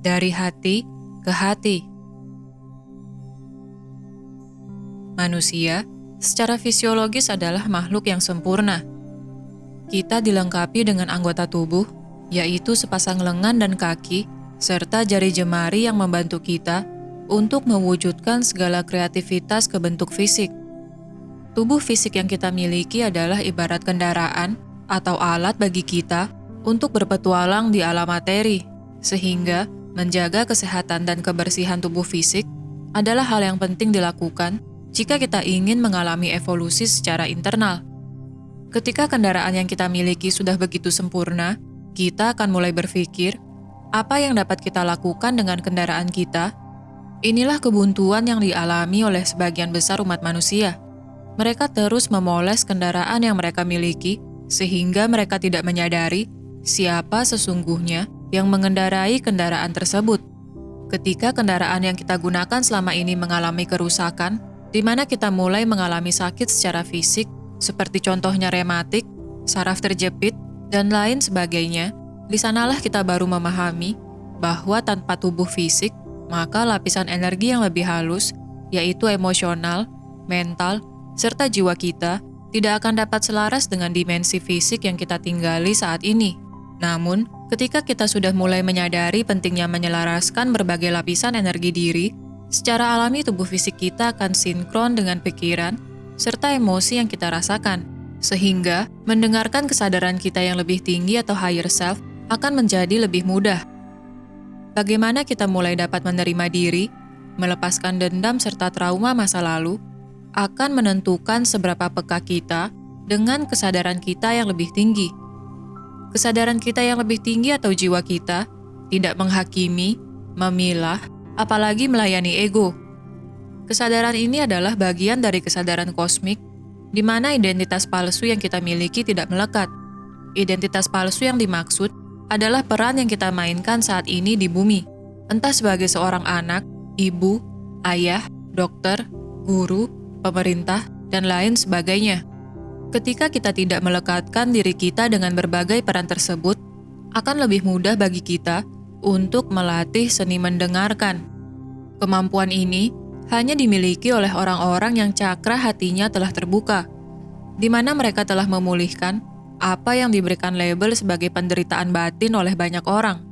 dari hati ke hati. Manusia secara fisiologis adalah makhluk yang sempurna. Kita dilengkapi dengan anggota tubuh, yaitu sepasang lengan dan kaki, serta jari jemari yang membantu kita untuk mewujudkan segala kreativitas ke bentuk fisik. Tubuh fisik yang kita miliki adalah ibarat kendaraan atau alat bagi kita untuk berpetualang di alam materi, sehingga menjaga kesehatan dan kebersihan tubuh fisik adalah hal yang penting dilakukan jika kita ingin mengalami evolusi secara internal. Ketika kendaraan yang kita miliki sudah begitu sempurna, kita akan mulai berpikir, apa yang dapat kita lakukan dengan kendaraan kita? Inilah kebuntuan yang dialami oleh sebagian besar umat manusia. Mereka terus memoles kendaraan yang mereka miliki, sehingga mereka tidak menyadari siapa sesungguhnya yang mengendarai kendaraan tersebut. Ketika kendaraan yang kita gunakan selama ini mengalami kerusakan, di mana kita mulai mengalami sakit secara fisik, seperti contohnya rematik, saraf terjepit, dan lain sebagainya, di sanalah kita baru memahami bahwa tanpa tubuh fisik, maka lapisan energi yang lebih halus, yaitu emosional, mental, serta jiwa kita, tidak akan dapat selaras dengan dimensi fisik yang kita tinggali saat ini. Namun, ketika kita sudah mulai menyadari pentingnya menyelaraskan berbagai lapisan energi diri, secara alami tubuh fisik kita akan sinkron dengan pikiran serta emosi yang kita rasakan, sehingga mendengarkan kesadaran kita yang lebih tinggi atau higher self akan menjadi lebih mudah. Bagaimana kita mulai dapat menerima diri, melepaskan dendam serta trauma masa lalu, akan menentukan seberapa peka kita dengan kesadaran kita yang lebih tinggi. Kesadaran kita yang lebih tinggi atau jiwa kita tidak menghakimi, memilah, apalagi melayani ego. Kesadaran ini adalah bagian dari kesadaran kosmik, di mana identitas palsu yang kita miliki tidak melekat. Identitas palsu yang dimaksud adalah peran yang kita mainkan saat ini di bumi, entah sebagai seorang anak, ibu, ayah, dokter, guru, pemerintah, dan lain sebagainya. Ketika kita tidak melekatkan diri kita dengan berbagai peran tersebut, akan lebih mudah bagi kita untuk melatih seni mendengarkan. Kemampuan ini hanya dimiliki oleh orang-orang yang cakra hatinya telah terbuka, di mana mereka telah memulihkan apa yang diberikan label sebagai penderitaan batin oleh banyak orang.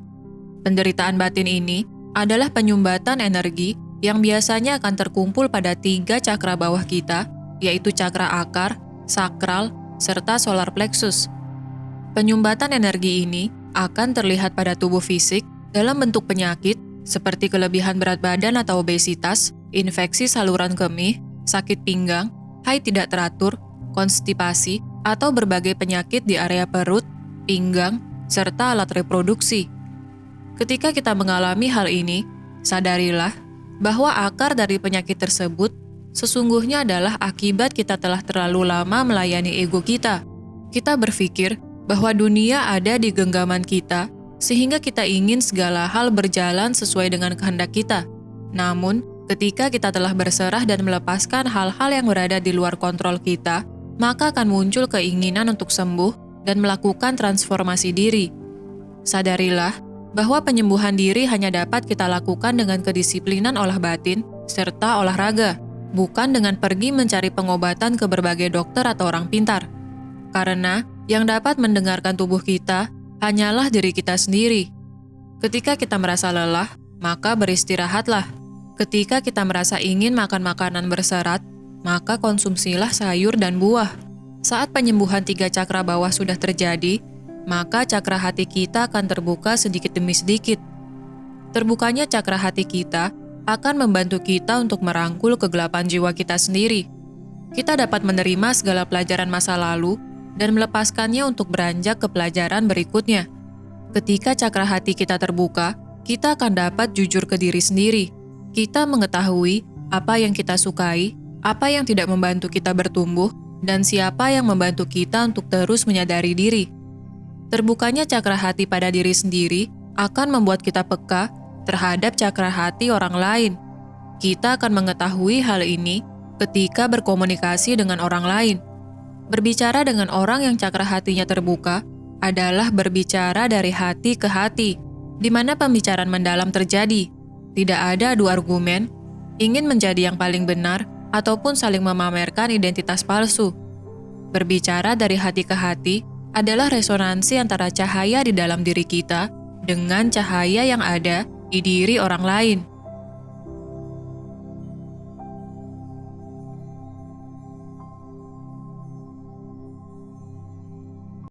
Penderitaan batin ini adalah penyumbatan energi yang biasanya akan terkumpul pada 3 cakra bawah kita, yaitu cakra akar, sakral, serta solar plexus. Penyumbatan energi ini akan terlihat pada tubuh fisik dalam bentuk penyakit seperti kelebihan berat badan atau obesitas, infeksi saluran kemih, sakit pinggang, haid tidak teratur, konstipasi, atau berbagai penyakit di area perut, pinggang, serta alat reproduksi. Ketika kita mengalami hal ini, sadarilah bahwa akar dari penyakit tersebut sesungguhnya adalah akibat kita telah terlalu lama melayani ego kita. Kita berpikir bahwa dunia ada di genggaman kita, sehingga kita ingin segala hal berjalan sesuai dengan kehendak kita. Namun, ketika kita telah berserah dan melepaskan hal-hal yang berada di luar kontrol kita, maka akan muncul keinginan untuk sembuh dan melakukan transformasi diri. Sadarilah bahwa penyembuhan diri hanya dapat kita lakukan dengan kedisiplinan olah batin serta olahraga, bukan dengan pergi mencari pengobatan ke berbagai dokter atau orang pintar. Karena yang dapat mendengarkan tubuh kita hanyalah diri kita sendiri. Ketika kita merasa lelah, maka beristirahatlah. Ketika kita merasa ingin makan makanan berserat, maka konsumsilah sayur dan buah. Saat penyembuhan 3 cakra bawah sudah terjadi, maka cakra hati kita akan terbuka sedikit demi sedikit. Terbukanya cakra hati kita akan membantu kita untuk merangkul kegelapan jiwa kita sendiri. Kita dapat menerima segala pelajaran masa lalu dan melepaskannya untuk beranjak ke pelajaran berikutnya. Ketika cakra hati kita terbuka, kita akan dapat jujur ke diri sendiri. Kita mengetahui apa yang kita sukai, apa yang tidak membantu kita bertumbuh, dan siapa yang membantu kita untuk terus menyadari diri. Terbukanya cakra hati pada diri sendiri akan membuat kita peka terhadap cakra hati orang lain. Kita akan mengetahui hal ini ketika berkomunikasi dengan orang lain. Berbicara dengan orang yang cakra hatinya terbuka adalah berbicara dari hati ke hati. di mana pembicaraan mendalam terjadi. Tidak ada adu argumen, ingin menjadi yang paling benar, ataupun saling memamerkan identitas palsu. Berbicara dari hati ke hati adalah resonansi antara cahaya di dalam diri kita dengan cahaya yang ada di diri orang lain.